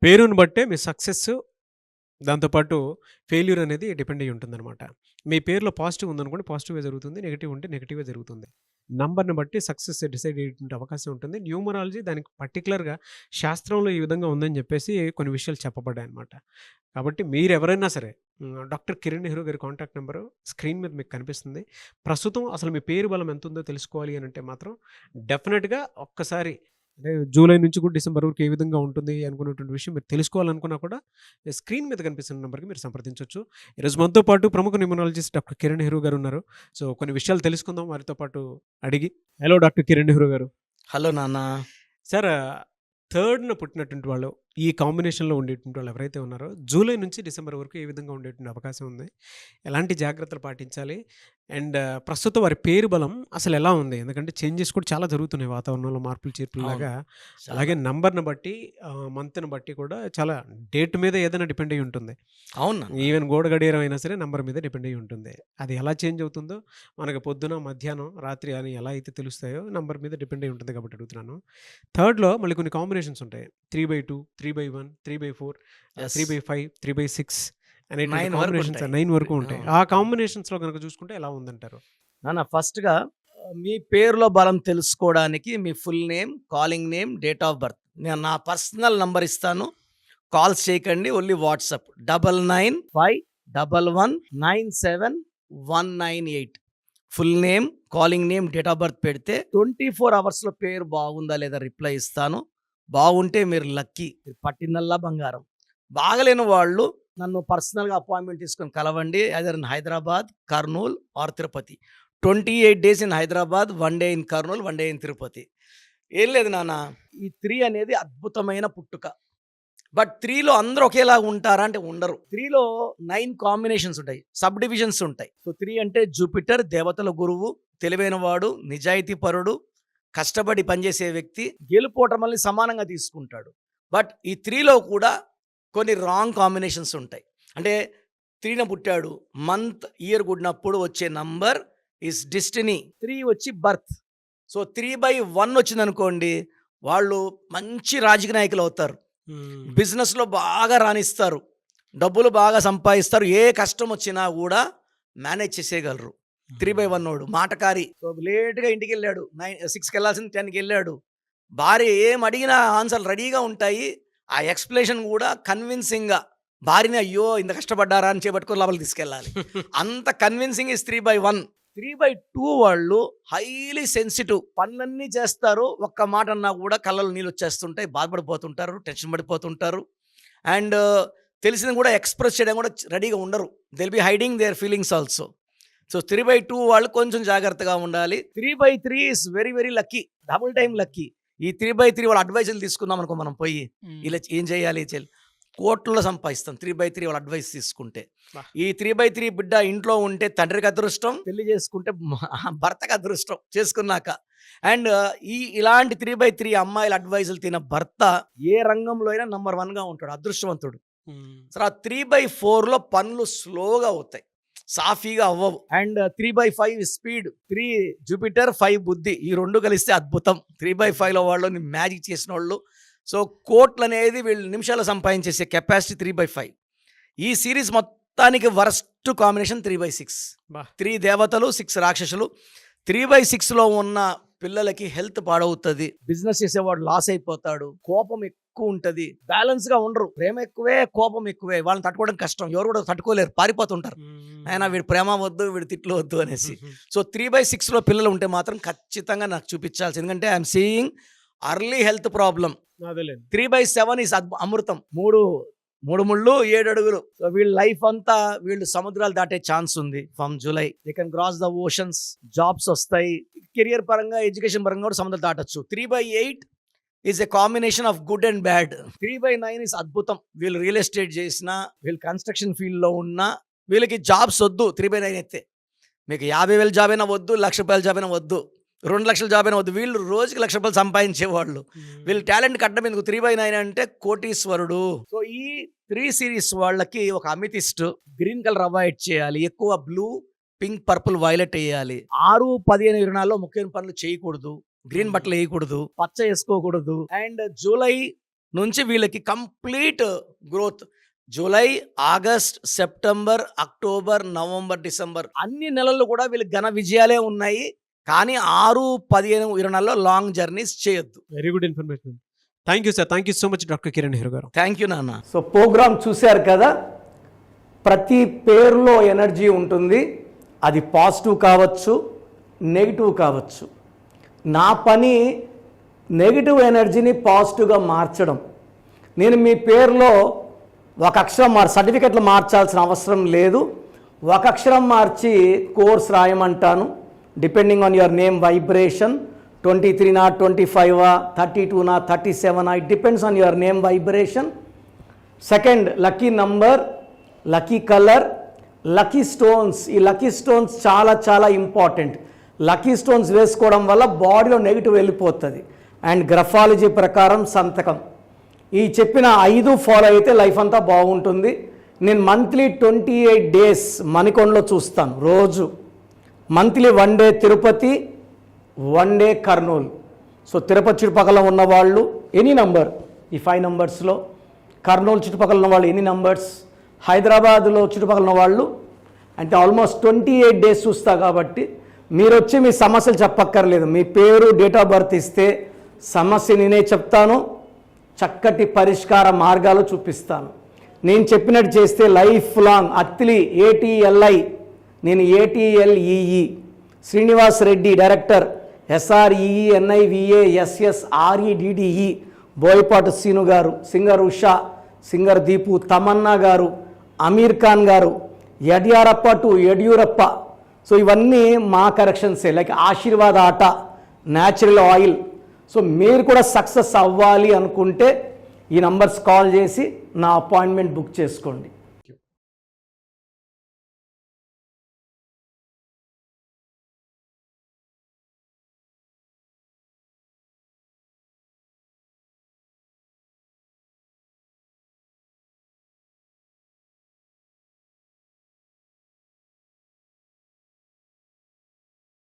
పేరుని బట్టే మీ సక్సెస్, దాంతో పాటు ఫెయిల్యూర్ అనేది డిపెండ్ అయ్యి ఉంటుందనమాట. మీ పేరులో పాజిటివ్ ఉందనుకోండి పాజిటివే జరుగుతుంది. నెగెటివ్ ఉంటే నెగెటివే జరుగుతుంది. నంబర్‌ని బట్టి సక్సెస్ డిసైడ్ అయ్యేటువంటి అవకాశం ఉంటుంది. న్యూమరాలజీ దానికి పర్టిక్యులర్‌గా శాస్త్రంలో ఈ విధంగా ఉందని చెప్పేసి కొన్ని విషయాలు చెప్పబడ్డాయన్నమాట. కాబట్టి మీరెవరైనా సరే డాక్టర్ కిరణ్ నెహ్రూ గారి కాంటాక్ట్ నంబరు స్క్రీన్ మీద మీకు కనిపిస్తుంది. ప్రస్తుతం అసలు మీ పేరు బలం ఎంతుందో తెలుసుకోవాలి అనంటే మాత్రం డెఫినిట్‌గా ఒక్కసారి అంటే జూలై నుంచి కూడా డిసెంబర్ వరకు ఏ విధంగా ఉంటుంది అనుకున్నటువంటి విషయం మీరు తెలుసుకోవాలనుకున్నా కూడా స్క్రీన్ మీద కనిపిస్తున్న నంబర్‌కి మీరు సంప్రదించొచ్చు. ఈరోజు మనతో పాటు ప్రముఖ న్యూమరాలజిస్ట్ డాక్టర్ కిరణ్ నెహ్రూ గారు ఉన్నారు. సో, కొన్ని విషయాలు తెలుసుకుందాం వారితో పాటు అడిగి. హలో డాక్టర్ కిరణ్ నెహ్రూ గారు. హలో నాన్న. సార్, థర్డ్‌న పుట్టినటువంటి వాళ్ళు, ఈ కాంబినేషన్‌లో ఉండేటువంటి వాళ్ళు ఎవరైతే ఉన్నారో జూలై నుంచి డిసెంబర్ వరకు ఏ విధంగా ఉండేటువంటి అవకాశం ఉంది? ఎలాంటి జాగ్రత్తలు పాటించాలి? అండ్ ప్రస్తుతం వారి పేరు బలం అసలెలా ఉంది? ఎందుకంటే చేంజెస్ కూడా చాలా జరుగుతున్నాయి వాతావరణంలో మార్పులు అవును. చేర్పుల్లాగా. చాలా. అలాగే నంబర్‌ని బట్టి మంత్‌ని బట్టి కూడా చాలా డేట్ మీద ఏదైనా డిపెండ్ అయ్యి ఉంటుంది. అవును నాన్న. ఈవెన్ గోడ గడియారం అయినా సరే నంబర్ మీద డిపెండ్ అయ్యి ఉంటుంది. అది ఎలా చేంజ్ అవుతుందో మనకు పొద్దున, మధ్యాహ్నం, రాత్రి అని ఎలా అయితే తెలుస్తాయో నంబర్ మీద డిపెండ్ అయ్యి ఉంటుంది కాబట్టి అడుగుతున్నాను. థర్డ్‌లో మళ్ళీ కొన్ని కాంబినేషన్స్ ఉంటాయి. 3/2, 3/1, 3/4, యెస్. 3/5, 3/6 అనేటువంటి 9 వరకు కాంబినేషన్స్ ఉంటాయి. 9 వరకు ఉంటాయి. అవును. ఆ కాంబినేషన్స్‌లో గనక చూసుకుంటే ఎలా ఉందంటారు? నాన్న ఫస్ట్‌గా మీ పేరులో బలం తెలుసుకోవడానికి మీ full name, calling name, date of birth. నేను నా పర్సనల్ నంబర్ ఇస్తాను. కాల్స్ చేయకండి. Only WhatsApp 9951197198. Full name, calling name, date of birth పెడితే 24 అవర్స్‌లో పేరు బాగుందా లేదా రిప్లై ఇస్తాను. బాగుంటే మీరు లక్కీ. మీరు పట్టిందల్లా బంగారం. బాగలేని వాళ్ళు నన్ను పర్సనల్‌గా అపాయింట్‌మెంట్ తీసుకొని కలవండి. Either in Hyderabad, Kurnool or Tirupati. 28 days in Hyderabad, 1 day in Kurnool, 1 day in Tirupati. ఏం లేదు నాన్న. ఈ 3 అనేది అద్భుతమైన పుట్టుక. బట్ 3లో అందరూ ఒకేలాగా ఉంటారా అంటే ఉండరు. 3లో 9 కాంబినేషన్స్ ఉంటాయి. సబ్ డివిజన్స్ ఉంటాయి. సో 3 అంటే జూపిటర్ దేవతల గురువు, తెలివైనవాడు, నిజాయితీపరుడు, కష్టపడి పనిచేసే వ్యక్తి, గెలుపోటమల్ని సమానంగా తీసుకుంటాడు. బట్ ఈ 3లో కూడా కొన్ని రాంగ్ కాంబినేషన్స్ ఉంటాయి. అంటే 3న పుట్టాడు. మంత్, ఇయర్ కూడినప్పుడు వచ్చే నంబర్ ఈస్ డెస్టినీ. 3 వచ్చి బర్త్. సో 3/1 వచ్చిందనుకోండి, వాళ్ళు మంచి రాజకీయ నాయకులు అవుతారు. బిజినెస్‌లో బాగా రాణిస్తారు. డబ్బులు బాగా సంపాదిస్తారు. ఏ కష్టం వచ్చినా కూడా మేనేజ్ చేసేయగలరు. 3/1 మాటకారి. సో లేట్‌గా ఇంటికెళ్ళాడు. 6కి వెళ్ళాల్సింది 10కి వెళ్ళాడు. భార్య ఏం అడిగినా ఆన్సర్‌లు రెడీగా ఉంటాయి. ఆ ఎక్స్‌ప్లనేషన్ కూడా కన్విన్సింగ్‌గా భార్యని అయ్యో! ఇంత కష్టపడ్డారా అని చేపట్టుకొని లోపలికి తీసుకెళ్ళాలి. అంత కన్విన్సింగ్ ఈస్ 3/1. 3/2 వాళ్ళు హైలీ సెన్సిటివ్. పనులన్నీ చేస్తారు. ఒక్క మాట అన్నా కూడా కళ్ళలో నీళ్ళొచ్చేస్తుంటాయి. బాధపడిపోతుంటారు. టెన్షన్ పడిపోతుంటారు. అండ్ తెలిసింది కూడా ఎక్స్‌ప్రెస్ చేయడం కూడా రెడీగా ఉండరు. They will be hiding there feelings also. So 3/2 వాళ్ళు కొంచెం జాగ్రత్తగా ఉండాలి. 3/3 is very very lucky. Double time lucky. ఈ 3/3 వాళ్ళ అడ్వైజులు తీసుకుందాం అనుకో మనం పోయి. ఇలా ఏం చేయాలి? కోట్లలో సంపాదిస్తాం 3/3 వాళ్ళ అడ్వైస్ తీసుకుంటే. బా! ఈ 3/3 బిడ్డ ఇంట్లో ఉంటే తండ్రికి అదృష్టం, పెళ్లి చేసుకుంటే భర్తకు అదృష్టం చేసుకున్నాక. అండ్ ఇలాంటి 3/3 అమ్మాయిల అడ్వైజులు తిన్న భర్త ఏ రంగంలో అయినా నంబర్ 1గా ఉంటాడు. అదృష్టవంతుడు. తర్వాత 3/4లో పనులు స్లోగా అవుతాయి. సాఫీగా అవ్వవు. And 3/5 speed. 3 జూపిటర్, 5 బుద్ధి. ఈ 2 కలిస్తే అద్భుతం. 3/5లో వాళ్ళని మ్యాజిక్ చేసిన వాళ్ళు. సో కోట్లనేది వీళ్ళు నిమిషాల్లో సంపాదించేసే కెపాసిటీ 3/5. ఈ సీరీస్ మొత్తానికి వరస్ట్ కాంబినేషన్ 3/6. బా! 3 దేవతలు, 6 రాక్షసులు. 3/6లో ఉన్న పిల్లలకి హెల్త్ పాడవుతుంది. బిజినెస్ చేసేవాడు లాస్ అయిపోతాడు. కోపం ఎక్కువ ఉంటది. బ్యాలెన్స్‌గా ఉండరు. ప్రేమ ఎక్కువే, కోపం ఎక్కువే. వాళ్ళని తట్టుకోవడం కష్టం. ఎవరు కూడా తట్టుకోలేరు. పారిపోతుంటారు. అయినా వీడి ప్రేమ వద్దు, వీడి తిట్లు వద్దు అనేసి. సో 3/6లో పిల్లలు ఉంటే మాత్రం ఖచ్చితంగా నాకు చూపించాల్సి. ఎందుకంటే I'm seeing early health problem. అదేలేండి. 3/7 ఈస్ అమృతం. 3 ముళ్ళు 7 అడుగులు. సో వీళ్ళ లైఫ్ అంతా వీళ్ళు సముద్రాలు దాటే ఛాన్స్ ఉంది. From July they can cross the oceans. Jobs వస్తాయి. కెరియర్ పరంగా, ఎడ్యుకేషన్ పరంగా కూడా సముద్రాలు దాటొచ్చు. 3/8 is a combination of good and bad. 3/9 is అద్భుతం. వీళ్ళు రియల్ ఎస్టేట్ చేసినా, వీళ్ళు కన్స్ట్రక్షన్ ఫీల్డ్లో ఉన్నా, వీళ్ళకి జాబ్స్ వద్దు. 3/9 అయితే మీకు 50,000 జాబ్ అయినా వద్దు, ₹1,00,000 జాబ్ అయినా వద్దు, 2,00,000 జాబ్ అయినా వద్దు. వీళ్ళు రోజుకి ₹1,00,000 సంపాదించేవాళ్ళు. వీళ్ళు టాలెంట్ కట్టడం ఎందుకు? 3/9 అంటే కోటీశ్వరుడు. సో ఈ 3 సిరీస్ వాళ్ళకి ఒక అమితిస్ట్. గ్రీన్ కలర్ అవాయిడ్ చేయాలి. ఎక్కువ బ్లూ, పింక్, పర్పుల్, వైలెట్ వేయాలి. 6, 15, 24లో ముఖ్యమైన పనులు చేయకూడదు. గ్రీన్ బట్టలు వేయకూడదు. పచ్చ వేసుకోకూడదు. అండ్ జూలై నుంచి వీళ్ళకి complete growth. July, August, September, October, November, December అన్ని నెలల్లో కూడా వీళ్ళకి ఘన విజయాలే ఉన్నాయి. కానీ 6, 15, 20 నెలల్లో లాంగ్ జర్నీస్ చేయొద్దు. Very good information. Thank you sir. Thank you so much doctor Kiran Nehru గారు. థ్యాంక్ యూ నాన్న. సో ప్రోగ్రామ్ చూశారు కదా, ప్రతి పేరులో ఎనర్జీ ఉంటుంది. అది పాజిటివ్ కావచ్చు, నెగిటివ్ కావచ్చు. నా పని నెగిటివ్ ఎనర్జీని పాజిటివ్గా మార్చడం. నేను మీ పేరులో ఒక అక్షరం సర్టిఫికెట్లు మార్చాల్సిన అవసరం లేదు. ఒక అక్షరం మార్చి కోర్స్ రాయమంటాను. Depending on your name vibration, 23 25 32 37, it depends on your name vibration. Second, lucky number, lucky colour, lucky stones. ఈ లక్కీ స్టోన్స్ చాలా చాలా ఇంపార్టెంట్. లక్కీ స్టోన్స్ వేసుకోవడం వల్ల బాడీలో నెగిటివ్ వెళ్ళిపోతుంది. అండ్ గ్రఫాలజీ ప్రకారం సంతకం. ఈ చెప్పిన 5 ఫాలో అయితే లైఫ్ అంతా బాగుంటుంది. నేను మంత్లీ 28 డేస్ మణికొండలో చూస్తాను రోజు. Monthly 1 day Tirupati, 1 day Kurnool. So Tirupati చుట్టుపక్కల ఉన్నవాళ్ళు ఎనీ నంబర్, ఈ 5 నంబర్స్లో, కర్నూలు చుట్టుపక్కల ఉన్న వాళ్ళు ఎనీ నంబర్స్, హైదరాబాద్లో చుట్టుపక్కల ఉన్న వాళ్ళు, అంటే ఆల్మోస్ట్ 28 డేస్ చూస్తా. కాబట్టి మీరు వచ్చి మీ సమస్యలు చెప్పక్కర్లేదు. మీ పేరు, డేట్ ఆఫ్ బర్త్ ఇస్తే సమస్య నేనే చెప్తాను, చక్కటి పరిష్కార మార్గాలు చూపిస్తాను. నేను చెప్పినట్టు చేస్తే లైఫ్ లాంగ్. అత్తిలి ATLI, నేను ATLEE, Srinivas Reddy director, SREENIVASSREDDE, Boyapati Seenu గారు, సింగర్ ఉషా, సింగర్ దీపు, తమన్నా గారు, అమీర్ ఖాన్ గారు, యడ్యారప్ప టు యడ్యూరప్ప. సో ఇవన్నీ మా కరెక్షన్సే. లైక్ ఆశీర్వాద ఆట, న్యాచురల్ ఆయిల్. సో మీరు కూడా సక్సెస్ అవ్వాలి అనుకుంటే ఈ నంబర్స్ కాల్ చేసి నా అపాయింట్మెంట్ బుక్ చేసుకోండి.